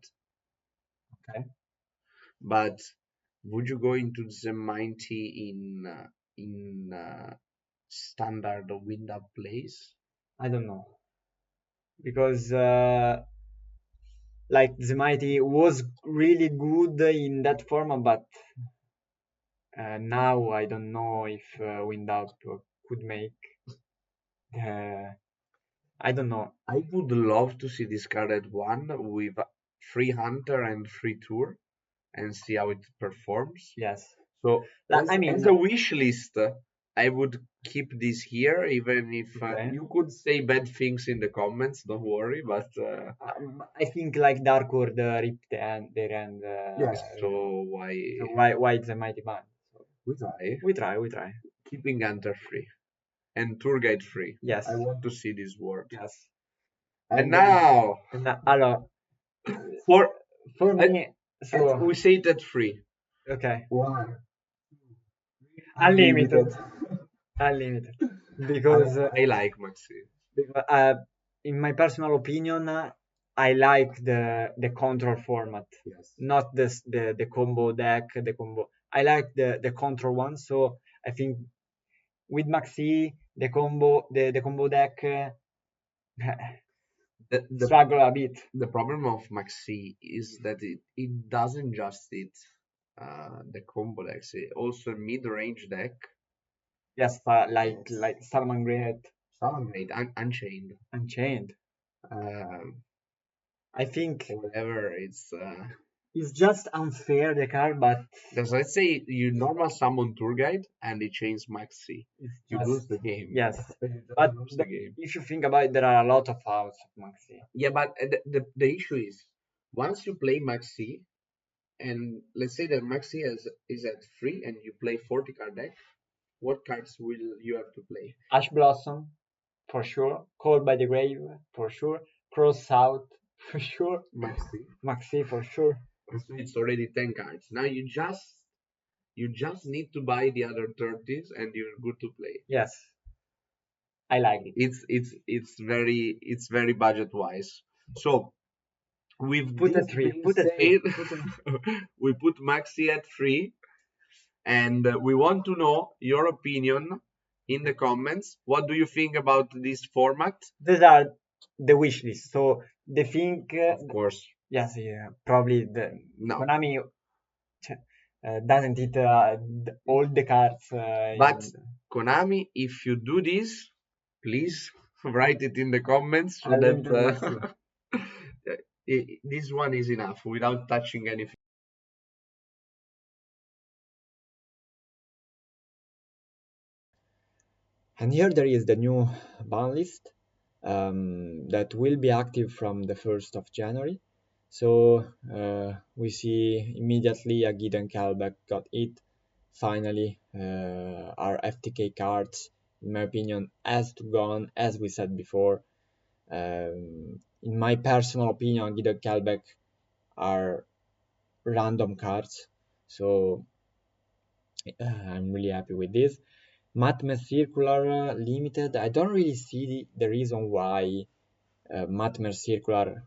Okay. but would you go into Zem Mighty in standard wind up plays? I don't know because like the Mighty was really good in that format, but now I don't know if Wind Up could make. I don't know. I would love to see this card at 1 with 3 Hunter and 3 Tour and see how it performs. Yes. So I mean, as a wish list, I would keep this here, even if okay. you could say bad things in the comments. Don't worry, but I think like Dark World ripped their end. yes. So why So why it's a mighty man? So we try we try. keeping Hunter free and tour guide free? Yes. I want to see this word. Yes. And now Allora, for for me, so we say it at 3. okay, 1, unlimited, unlimited, because I like Maxi. because, in my personal opinion, I like the control format, Yes. not the combo deck, the combo. I like the control one, so I think with Maxi the combo deck The struggle a bit. the problem of Maxi is that it doesn't just hit the combo decks, it also mid-range deck. Yes, like Salman Great, Someone great, Unchained. Unchained. Um, I think whatever, it's just unfair the card, but let's say you normal summon tour guide and it chains Maxi. it's You just lose the game. yes. You just But lose the game. if you think about it, there are a lot of outs of Maxi. Yeah, but the issue is once you play Maxi, and let's say that Maxi is at 3 and you play 40 card deck, what cards will you have to play? Ash Blossom, for sure. Called by the Grave, for sure. Cross Out, for sure. Maxi. Maxi, for sure. So it's already 10 cards. Now you just You just need to buy the other 30s and you're good to play. Yes, I like it. It's very budget wise. So with Put a this three. being Put a three. said, we put Maxi at 3, and we want to know your opinion in the comments. What do you think about this format? These are the wish list. So the thing, Of course, yes, yeah, probably the no. Konami doesn't eat all the cards. But Konami, if you do this, please write it in the comments so that Unlimited one too. this one is enough without touching anything. And here there is the new ban list that will be active from the 1st of January. So we see immediately a Gideon Callback got it. Finally, our FTK cards, in my opinion, has to gone, as we said before. In my personal opinion, Gideon Callback are random cards. So I'm really happy with this. Matme Circular Limited, I don't really see the reason why Matme Circular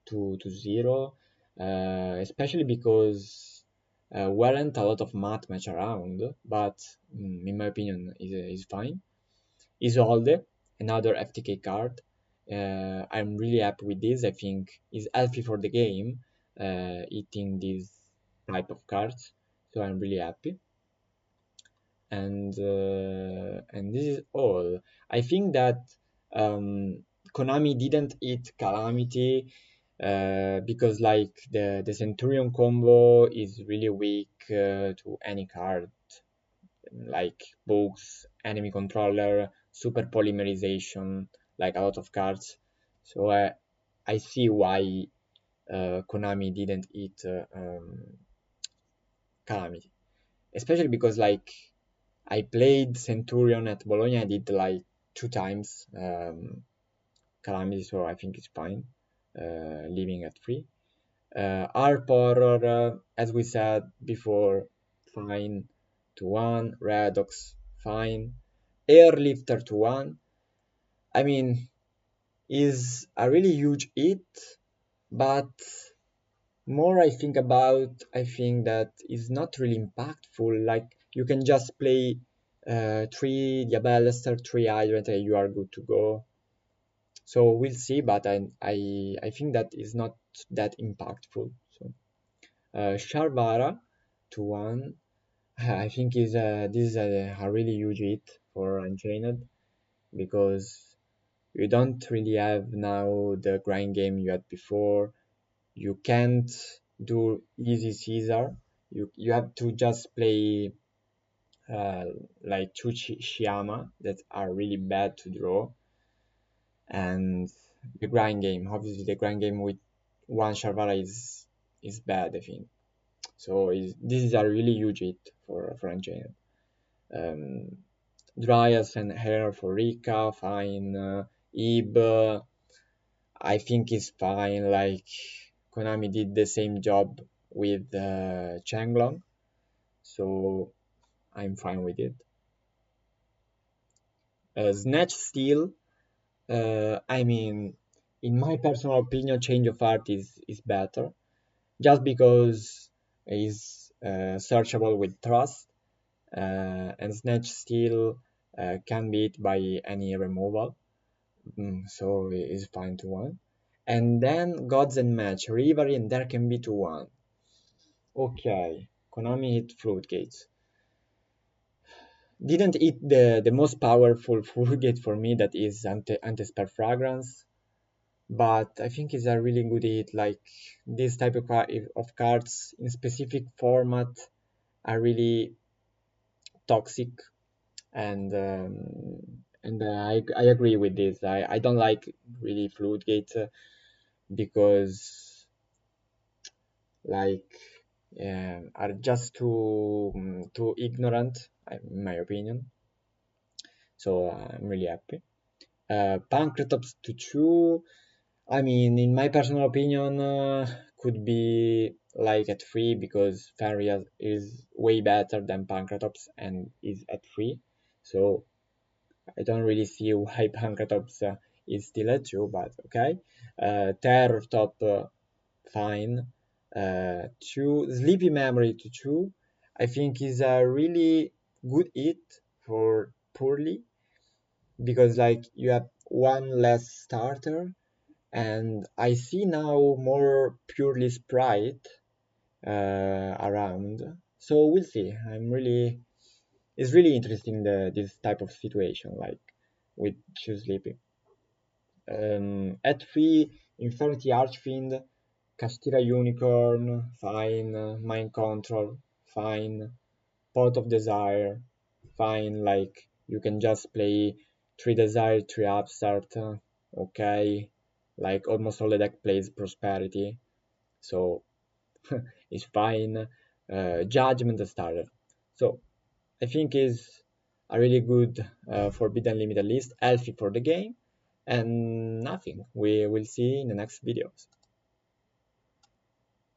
to 0, especially because weren't a lot of match around, but in my opinion is fine. Isolde, another FTK card. I'm really happy with this. I think is healthy for the game, eating these type of cards. So I'm really happy. And this is all. I think that Konami didn't eat Calamity because like the Centurion combo is really weak to any card like books, enemy controller, super polymerization, like a lot of cards. So I see why Konami didn't eat Calamity, especially because like I played Centurion at Bologna. I did like 2 times Calamity, so I think it's fine. Leaving at 3. Arp Horror, as we said before, fine to 1. Redox, fine. Airlifter to 1. I mean, is a really huge hit, but more I think that is not really impactful. Like you can just play 3 Diabellester, 3 Hydrant, and you are good to go. So we'll see, but I think that is not that impactful. So Sharvara to 1, I think this is a really huge hit for Unchained because you don't really have now the grind game you had before. You can't do easy Caesar. You have to just play uh, like two Shiyama that are really bad to draw, and the grind game. Obviously, the grind game with one Sharvara is bad. I think so. This is a really huge hit for Unchained. Um, Dryas and Hair for Rika, fine. Ib, I think is fine. Like Konami did the same job with Changlong, so I'm fine with it. Snatch Steel, I mean, in my personal opinion, Change of Heart is better, just because it's searchable with Trust, and Snatch Steel can be hit by any removal, so it's fine to 1. And then Gods and Match, Reverie and there can be to 1. Okay, Konami hit Floodgates. Didn't hit the most powerful Floodgate for me, that is Anti-Spell Fragrance, but I think it's a really good hit. Like this type of cards in specific format are really toxic, and I agree with this. I don't like really Floodgate because like are just too ignorant, in my opinion. So I'm really happy. Pancratops to 2. I mean, in my personal opinion, could be like at 3 because Fenrir is way better than Pancratops and is at 3. So I don't really see why Pancratops is still at 2, but okay. Terror top, fine. 2, Sleepy Memory to 2, I think is a really good hit for poorly because like you have one less starter, and I see now more purely sprite around. So we'll see. It's really interesting this type of situation, like with Choose Sleepy. At 3, Infinity Archfiend, Castilla Unicorn, fine. Mind Control, fine. Pot of Desire, fine. Like you can just play 3 Desire, 3 Upstart, okay. Like almost all the deck plays Prosperity, so it's fine. Judgment starter. So I think is a really good Forbidden Limited list, healthy for the game, and nothing. We will see in the next videos.